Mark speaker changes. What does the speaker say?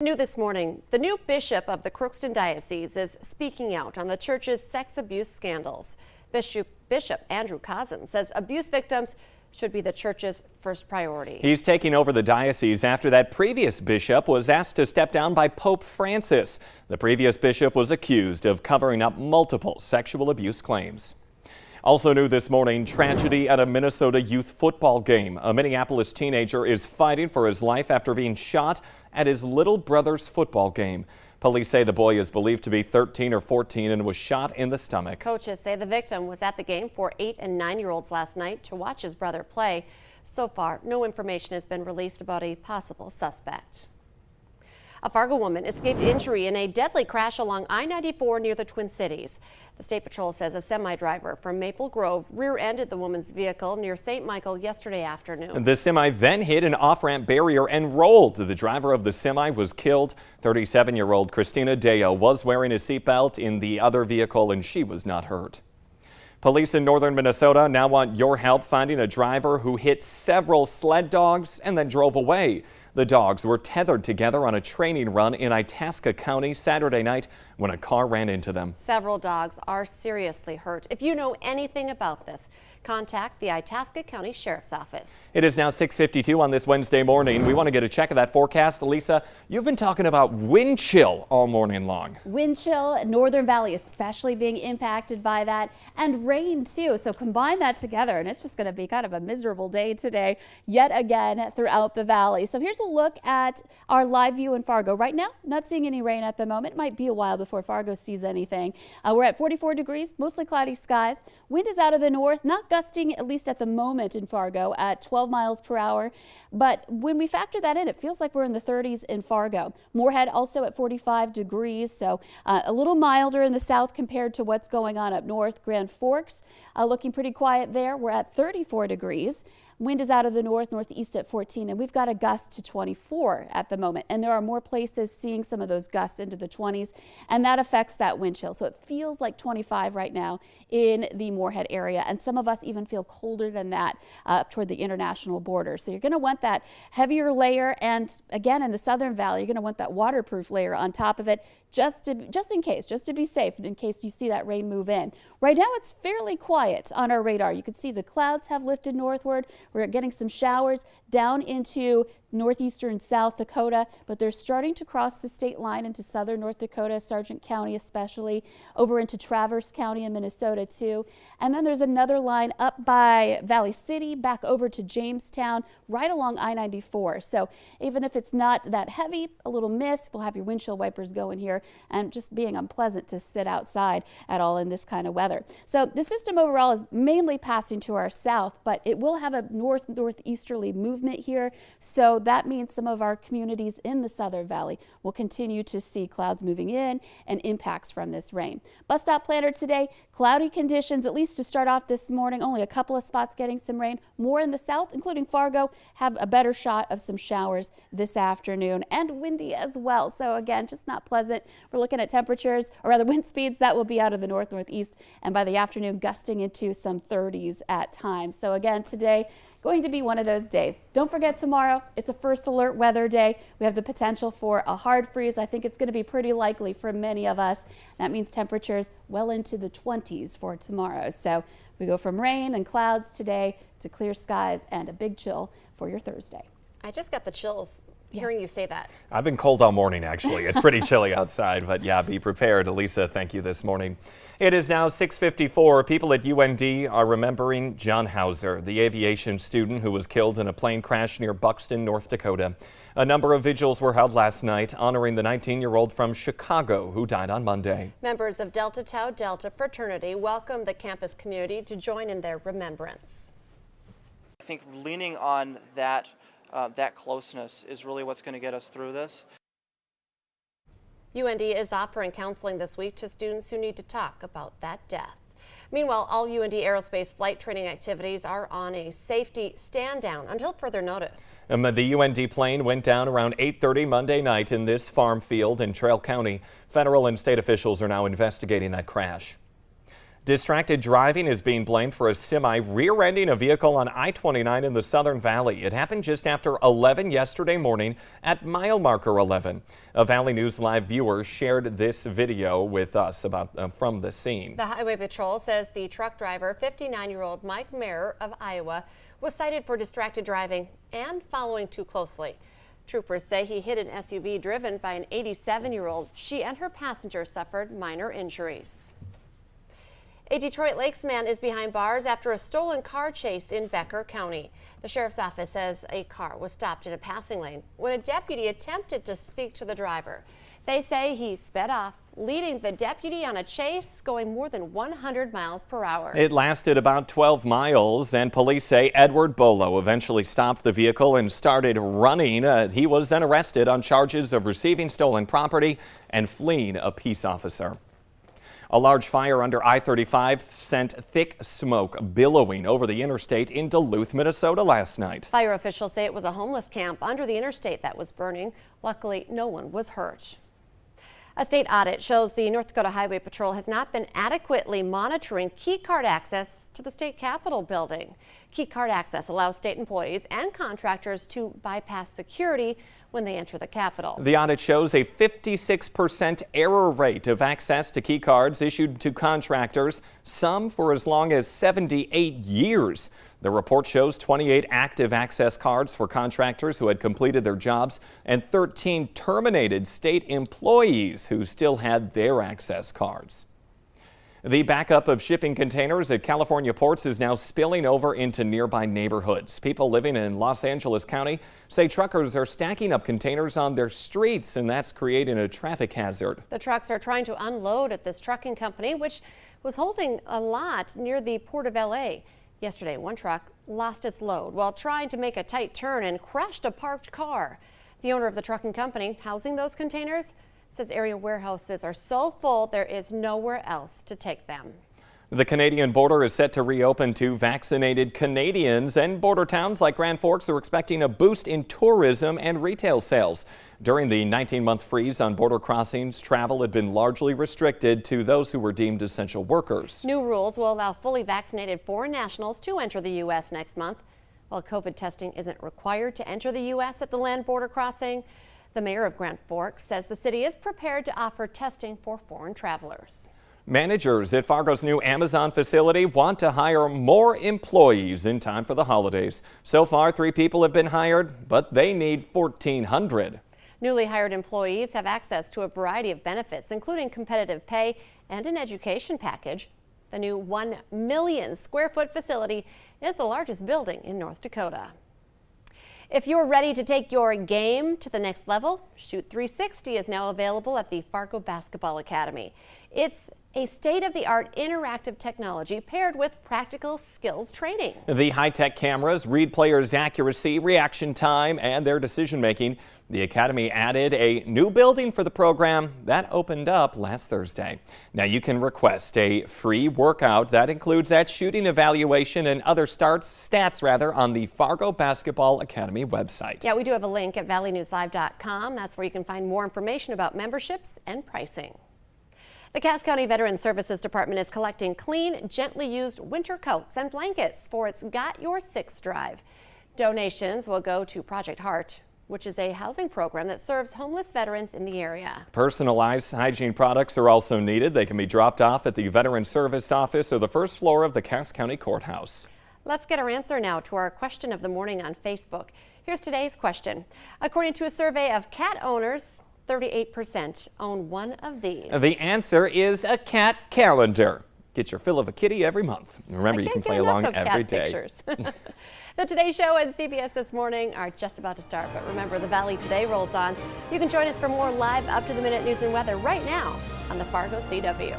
Speaker 1: New this morning, the new bishop of the Crookston Diocese is speaking out on the church's sex abuse scandals. Bishop Andrew Cousin says abuse victims should be the church's first priority.
Speaker 2: He's taking over the diocese after that previous bishop was asked to step down by Pope Francis. The previous bishop was accused of covering up multiple sexual abuse claims. Also new this morning, tragedy at a Minnesota youth football game. A Minneapolis teenager is fighting for his life after being shot at his little brother's football game. Police say the boy is believed to be 13 or 14 and was shot in the stomach.
Speaker 1: Coaches say the victim was at the game for 8- and 9-year-olds last night to watch his brother play. So far, no information has been released about a possible suspect. A Fargo woman escaped injury in a deadly crash along I-94 near the Twin Cities. The State Patrol says a semi-driver from Maple Grove rear-ended the woman's vehicle near St. Michael yesterday afternoon.
Speaker 2: The semi then hit an off-ramp barrier and rolled. The driver of the semi was killed. 37-year-old Christina Deo was wearing a seatbelt in the other vehicle and she was not hurt. Police in northern Minnesota now want your help finding a driver who hit several sled dogs and then drove away. The dogs were tethered together on a training run in ITASCA County Saturday night when a car ran into them.
Speaker 1: Several dogs are seriously hurt. If you know anything about this, contact the Itasca County Sheriff's Office.
Speaker 2: It is now 6:52 on this Wednesday morning. We want to get a check of that forecast. Lisa, you've been talking about wind chill all morning long.
Speaker 3: Wind chill, Northern Valley especially being impacted by that, and rain too. So combine that together and it's just going to be kind of a miserable day today yet again throughout the valley. So here's a look at our live view in Fargo. Right now, not seeing any rain at the moment. It might be a while before Fargo sees anything. We're at 44 degrees, mostly cloudy skies. Wind is out of the north, not gusting at least at the moment in Fargo at 12 miles per hour. But when we factor that in, it feels like we're in the 30s in Fargo. Moorhead also at 45 degrees, so a little milder in the south compared to what's going on up north. Grand Forks looking pretty quiet there. We're at 34 degrees. Wind is out of the northeast at 14, and we've got a gust to 24 at the moment. And there are more places seeing some of those gusts into the 20s, and that affects that wind chill. So it feels like 25 right now in the Moorhead area, and some of us even feel colder than that up toward the international border. So you're going to want that heavier layer, and again in the Southern Valley, you're going to want that waterproof layer on top of it, just in case, just to be safe, in case you see that rain move in. Right now it's fairly quiet on our radar. You can see the clouds have lifted northward. We're getting some showers down into northeastern South Dakota, but they're starting to cross the state line into southern North Dakota, Sargent County especially, over into Traverse County in Minnesota too. And then there's another line up by Valley City, back over to Jamestown, right along I-94. So even if it's not that heavy, a little mist, we'll have your windshield wipers going here, and just being unpleasant to sit outside at all in this kind of weather. So the system overall is mainly passing to our south, but it will have a northeasterly movement here. So that means some of our communities in the Southern Valley will continue to see clouds moving in and impacts from this rain. Bus stop planner today, cloudy conditions, at least to start off this morning. Only a couple of spots getting some rain. More in the south, including Fargo, have a better shot of some showers this afternoon, and windy as well. So again, just not pleasant. We're looking at temperatures, or rather wind speeds, that will be out of the northeast, and by the afternoon gusting into some 30s at times. So again, today going to be one of those days. Don't forget tomorrow, it's a first alert weather day. We have the potential for a hard freeze. I think it's going to be pretty likely for many of us. That means temperatures well into the 20s for tomorrow. So we go from rain and clouds today to clear skies and a big chill for your Thursday.
Speaker 1: I just got the chills hearing you say that.
Speaker 2: I've been cold all morning, actually. It's pretty chilly outside, but yeah, be prepared. Elisa, thank you this morning. It is now 6:54. People at UND are remembering John Hauser, the aviation student who was killed in a plane crash near Buxton, North Dakota. A number of vigils were held last night honoring the 19-year-old from Chicago who died on Monday.
Speaker 1: Members of Delta Tau Delta fraternity welcomed the campus community to join in their remembrance.
Speaker 4: I think leaning on that closeness is really what's going to get us through this.
Speaker 1: UND is offering counseling this week to students who need to talk about that death. Meanwhile, all UND aerospace flight training activities are on a safety stand down until further notice.
Speaker 2: The UND plane went down around 8:30 Monday night in this farm field in Trail County. Federal and state officials are now investigating that crash. Distracted driving is being blamed for a semi rear-ending a vehicle on I-29 in the Southern Valley. It happened just after 11 yesterday morning at mile marker 11. A Valley News Live viewer shared this video with us from the scene.
Speaker 1: The Highway Patrol says the truck driver, 59-year-old Mike Mayer of Iowa, was cited for distracted driving and following too closely. Troopers say he hit an SUV driven by an 87-year-old. She and her passenger suffered minor injuries. A Detroit Lakes man is behind bars after a stolen car chase in Becker County. The sheriff's office says a car was stopped in a passing lane when a deputy attempted to speak to the driver. They say he sped off, leading the deputy on a chase going more than 100 miles per hour.
Speaker 2: It lasted about 12 miles, and police say Edward Bolo eventually stopped the vehicle and started running. He was then arrested on charges of receiving stolen property and fleeing a peace officer. A large fire under I-35 sent thick smoke billowing over the interstate in Duluth, Minnesota last night.
Speaker 1: Fire officials say it was a homeless camp under the interstate that was burning. Luckily, no one was hurt. A state audit shows the North Dakota Highway Patrol has not been adequately monitoring key card access to the state capitol building. Key card access allows state employees and contractors to bypass security when they enter the Capitol.
Speaker 2: The audit shows a 56% error rate of access to key cards issued to contractors, some for as long as 78 years. The report shows 28 active access cards for contractors who had completed their jobs and 13 terminated state employees who still had their access cards. The backup of shipping containers at California ports is now spilling over into nearby neighborhoods. People living in Los Angeles County say truckers are stacking up containers on their streets, and that's creating a traffic hazard.
Speaker 1: The trucks are trying to unload at this trucking company, which was holding a lot near the Port of LA. Yesterday, one truck lost its load while trying to make a tight turn and crashed a parked car. The owner of the trucking company housing those containers says area warehouses are so full there is nowhere else to take them.
Speaker 2: The Canadian border is set to reopen to vaccinated Canadians, and border towns like Grand Forks are expecting a boost in tourism and retail sales. During the 19-month freeze on border crossings, travel had been largely restricted to those who were deemed essential workers.
Speaker 1: New rules will allow fully vaccinated foreign nationals to enter the U.S. next month. While COVID testing isn't required to enter the U.S. at the land border crossing, the mayor of Grand Forks says the city is prepared to offer testing for foreign travelers.
Speaker 2: Managers at Fargo's new Amazon facility want to hire more employees in time for the holidays. So far, 3 people have been hired, but they need 1,400.
Speaker 1: Newly hired employees have access to a variety of benefits, including competitive pay and an education package. The new 1 million square foot facility is the largest building in North Dakota. If you're ready to take your game to the next level, Shoot 360 is now available at the FARGO Basketball Academy. It's a state-of-the-art interactive technology paired with practical skills training.
Speaker 2: The high-tech cameras read players' accuracy, reaction time, and their decision-making. The Academy added a new building for the program that opened up last Thursday. Now you can request a free workout that includes that shooting evaluation and other stats on the Fargo Basketball Academy website.
Speaker 1: Yeah, we do have a link at valleynewslive.com. That's where you can find more information about memberships and pricing. The Cass County Veterans Services Department is collecting clean, gently used winter coats and blankets for its Got Your Six drive. Donations will go to Project Heart, which is a housing program that serves homeless veterans in the area.
Speaker 2: Personalized hygiene products are also needed. They can be dropped off at the Veterans Service Office or the first floor of the Cass County Courthouse.
Speaker 1: Let's get our answer now to our question of the morning on Facebook. Here's today's question. According to a survey of cat owners, 38% own one of these.
Speaker 2: The answer is a cat calendar. Get your fill of a kitty every month. Remember, you can play along every day.
Speaker 1: The Today Show and CBS This Morning are just about to start, but remember, the Valley Today rolls on. You can join us for more live up-to-the-minute news and weather right now on the Fargo CW.